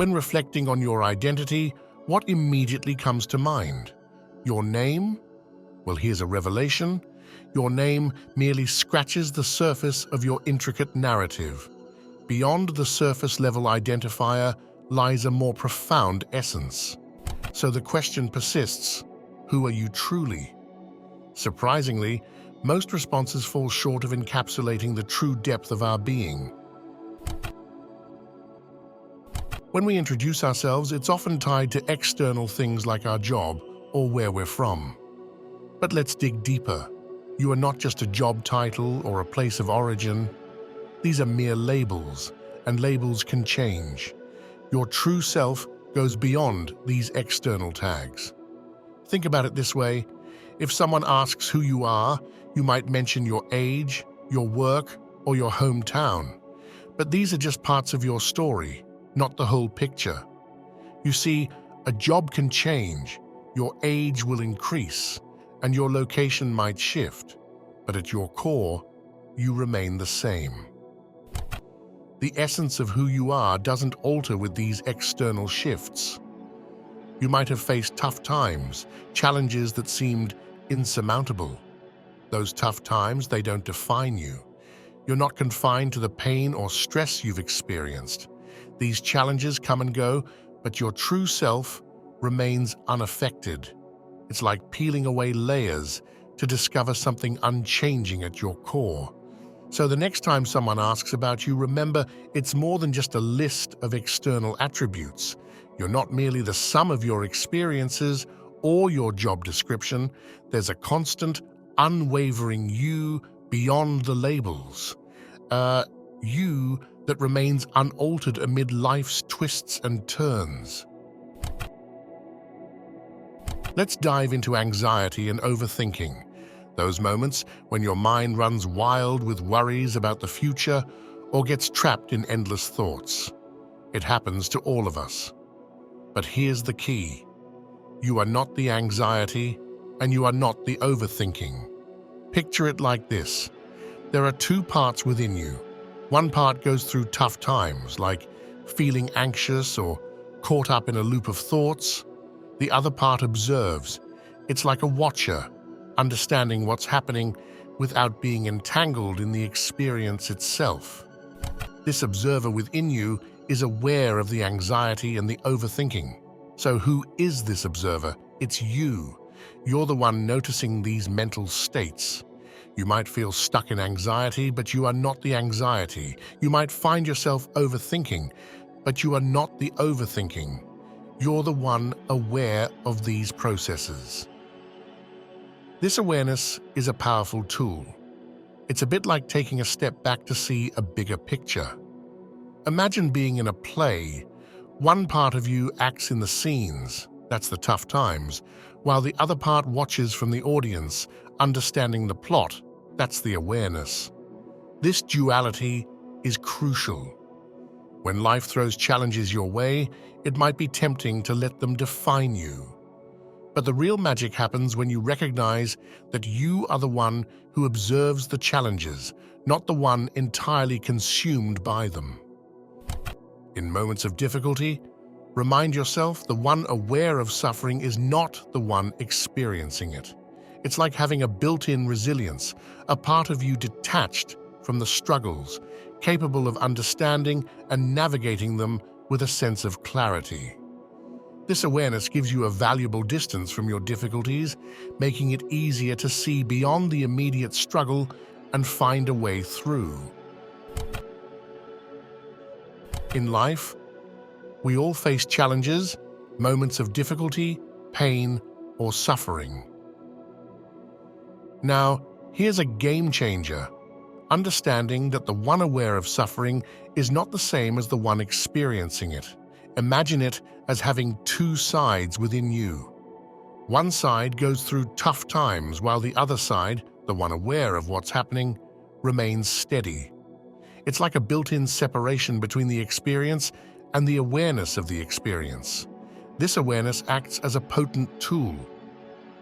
When reflecting on your identity, what immediately comes to mind? Your name? Well, here's a revelation. Your name merely scratches the surface of your intricate narrative. Beyond the surface-level identifier lies a more profound essence. So the question persists, who are you truly? Surprisingly, most responses fall short of encapsulating the true depth of our being. When we introduce ourselves, it's often tied to external things like our job or where we're from. But let's dig deeper. You are not just a job title or a place of origin. These are mere labels, and labels can change. Your true self goes beyond these external tags. Think about it this way. If someone asks who you are, you might mention your age, your work, or your hometown. But these are just parts of your story, not the whole picture. You see, a job can change, your age will increase, and your location might shift, but at your core, you remain the same. The essence of who you are doesn't alter with these external shifts. You might have faced tough times, challenges that seemed insurmountable. Those tough times, they don't define you. You're not confined to the pain or stress you've experienced. These challenges come and go, but your true self remains unaffected. It's like peeling away layers to discover something unchanging at your core. So the next time someone asks about you, remember, it's more than just a list of external attributes. You're not merely the sum of your experiences or your job description. There's a constant, unwavering you beyond the labels. You that remains unaltered amid life's twists and turns. Let's dive into anxiety and overthinking. Those moments when your mind runs wild with worries about the future or gets trapped in endless thoughts. It happens to all of us. But here's the key. You are not the anxiety, and you are not the overthinking. Picture it like this. There are two parts within you. One part goes through tough times, like feeling anxious or caught up in a loop of thoughts. The other part observes. It's like a watcher, understanding what's happening without being entangled in the experience itself. This observer within you is aware of the anxiety and the overthinking. So who is this observer? It's you. You're the one noticing these mental states. You might feel stuck in anxiety, but you are not the anxiety. You might find yourself overthinking, but you are not the overthinking. You're the one aware of these processes. This awareness is a powerful tool. It's a bit like taking a step back to see a bigger picture. Imagine being in a play. One part of you acts in the scenes, that's the tough times, while the other part watches from the audience, understanding the plot, that's the awareness. This duality is crucial. When life throws challenges your way, it might be tempting to let them define you. But the real magic happens when you recognize that you are the one who observes the challenges, not the one entirely consumed by them. In moments of difficulty, remind yourself the one aware of suffering is not the one experiencing it. It's like having a built-in resilience, a part of you detached from the struggles, capable of understanding and navigating them with a sense of clarity. This awareness gives you a valuable distance from your difficulties, making it easier to see beyond the immediate struggle and find a way through. In life, we all face challenges, moments of difficulty, pain, or suffering. Now, here's a game changer. Understanding that the one aware of suffering is not the same as the one experiencing it. Imagine it as having two sides within you. One side goes through tough times while the other side, the one aware of what's happening, remains steady. It's like a built-in separation between the experience and the awareness of the experience. This awareness acts as a potent tool.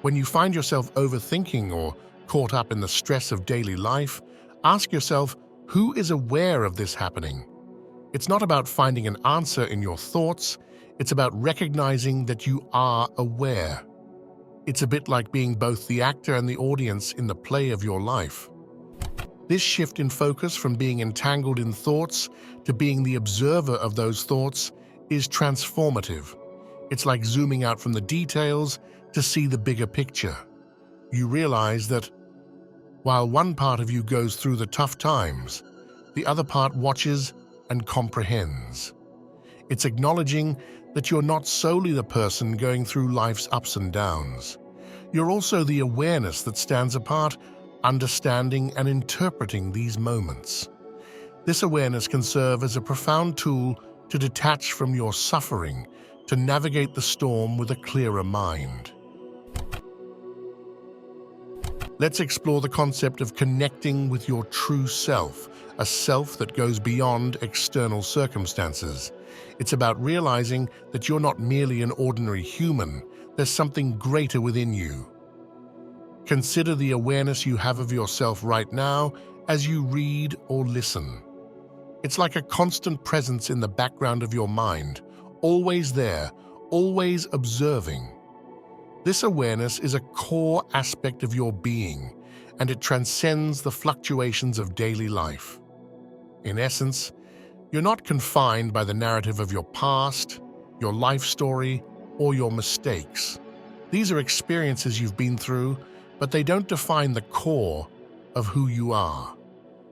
When you find yourself overthinking or caught up in the stress of daily life, ask yourself, who is aware of this happening? It's not about finding an answer in your thoughts, it's about recognizing that you are aware. It's a bit like being both the actor and the audience in the play of your life. This shift in focus from being entangled in thoughts to being the observer of those thoughts is transformative. It's like zooming out from the details to see the bigger picture. You realize that while one part of you goes through the tough times, the other part watches and comprehends. It's acknowledging that you're not solely the person going through life's ups and downs. You're also the awareness that stands apart, understanding and interpreting these moments. This awareness can serve as a profound tool to detach from your suffering, to navigate the storm with a clearer mind. Let's explore the concept of connecting with your true self, a self that goes beyond external circumstances. It's about realizing that you're not merely an ordinary human, there's something greater within you. Consider the awareness you have of yourself right now as you read or listen. It's like a constant presence in the background of your mind, always there, always observing. This awareness is a core aspect of your being, and it transcends the fluctuations of daily life. In essence, you're not confined by the narrative of your past, your life story, or your mistakes. These are experiences you've been through, but they don't define the core of who you are.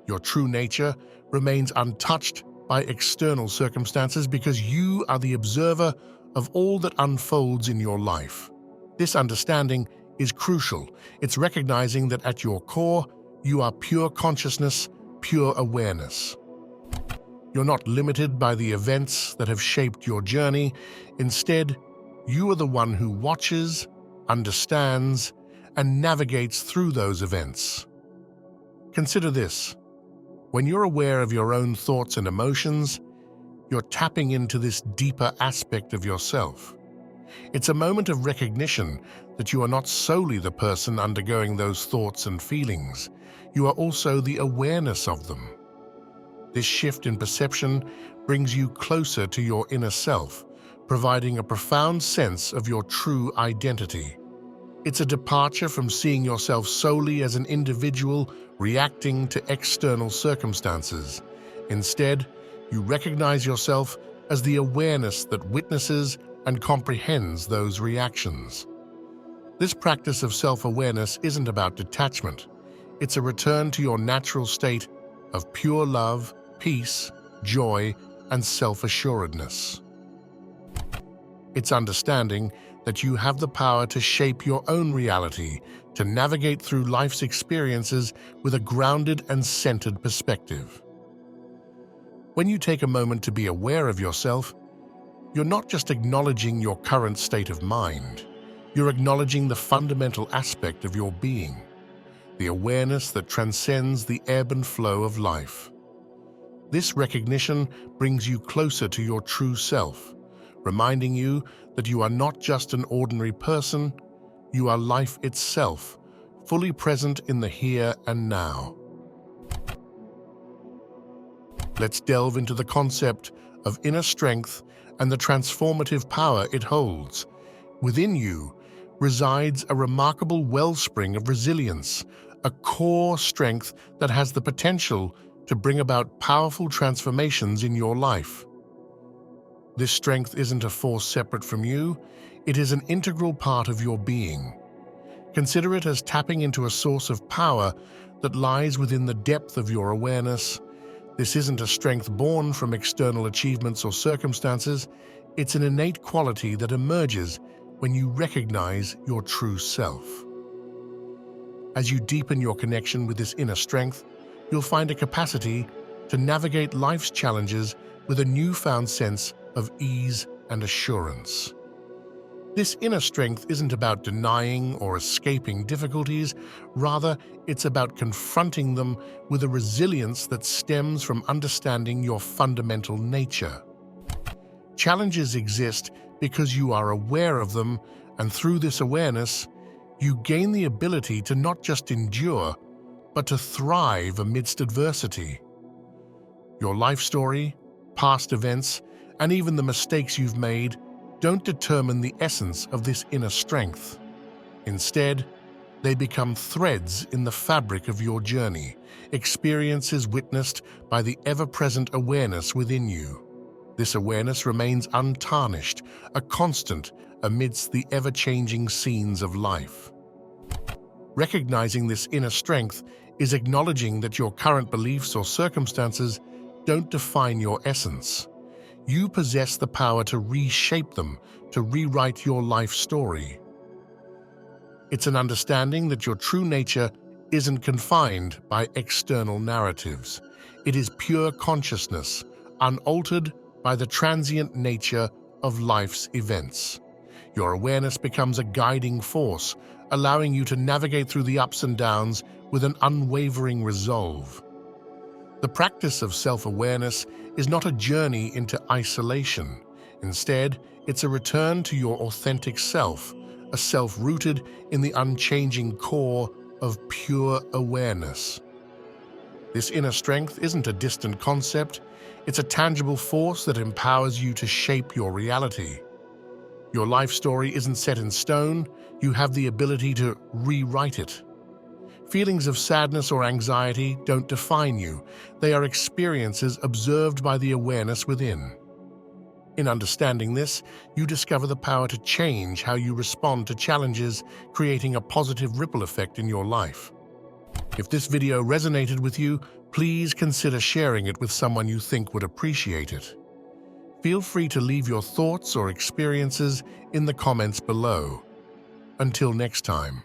Your true nature remains untouched by external circumstances because you are the observer of all that unfolds in your life. This understanding is crucial. It's recognizing that at your core, you are pure consciousness, pure awareness. You're not limited by the events that have shaped your journey. Instead, you are the one who watches, understands, and navigates through those events. Consider this. When you're aware of your own thoughts and emotions, you're tapping into this deeper aspect of yourself. It's a moment of recognition that you are not solely the person undergoing those thoughts and feelings. You are also the awareness of them. This shift in perception brings you closer to your inner self, providing a profound sense of your true identity. It's a departure from seeing yourself solely as an individual reacting to external circumstances. Instead, you recognize yourself as the awareness that witnesses and comprehends those reactions. This practice of self-awareness isn't about detachment. It's a return to your natural state of pure love, peace, joy, and self-assuredness. It's understanding that you have the power to shape your own reality, to navigate through life's experiences with a grounded and centered perspective. When you take a moment to be aware of yourself, you're not just acknowledging your current state of mind, you're acknowledging the fundamental aspect of your being, the awareness that transcends the ebb and flow of life. This recognition brings you closer to your true self, reminding you that you are not just an ordinary person, you are life itself, fully present in the here and now. Let's delve into the concept of inner strength and the transformative power it holds. Within you resides a remarkable wellspring of resilience, a core strength that has the potential to bring about powerful transformations in your life. This strength isn't a force separate from you, it is an integral part of your being. Consider it as tapping into a source of power that lies within the depth of your awareness. This isn't a strength born from external achievements or circumstances, it's an innate quality that emerges when you recognize your true self. As you deepen your connection with this inner strength, you'll find a capacity to navigate life's challenges with a newfound sense of ease and assurance. This inner strength isn't about denying or escaping difficulties, rather, it's about confronting them with a resilience that stems from understanding your fundamental nature. Challenges exist because you are aware of them, and through this awareness, you gain the ability to not just endure, but to thrive amidst adversity. Your life story, past events, and even the mistakes you've made don't determine the essence of this inner strength. Instead, they become threads in the fabric of your journey, experiences witnessed by the ever-present awareness within you. This awareness remains untarnished, a constant amidst the ever-changing scenes of life. Recognizing this inner strength is acknowledging that your current beliefs or circumstances don't define your essence. You possess the power to reshape them, to rewrite your life story. It's an understanding that your true nature isn't confined by external narratives. It is pure consciousness, unaltered by the transient nature of life's events. Your awareness becomes a guiding force, allowing you to navigate through the ups and downs with an unwavering resolve. The practice of self-awareness is not a journey into isolation. Instead, it's a return to your authentic self, a self rooted in the unchanging core of pure awareness. This inner strength isn't a distant concept, it's a tangible force that empowers you to shape your reality. Your life story isn't set in stone, you have the ability to rewrite it. Feelings of sadness or anxiety don't define you, they are experiences observed by the awareness within. In understanding this, you discover the power to change how you respond to challenges, creating a positive ripple effect in your life. If this video resonated with you, please consider sharing it with someone you think would appreciate it. Feel free to leave your thoughts or experiences in the comments below. Until next time.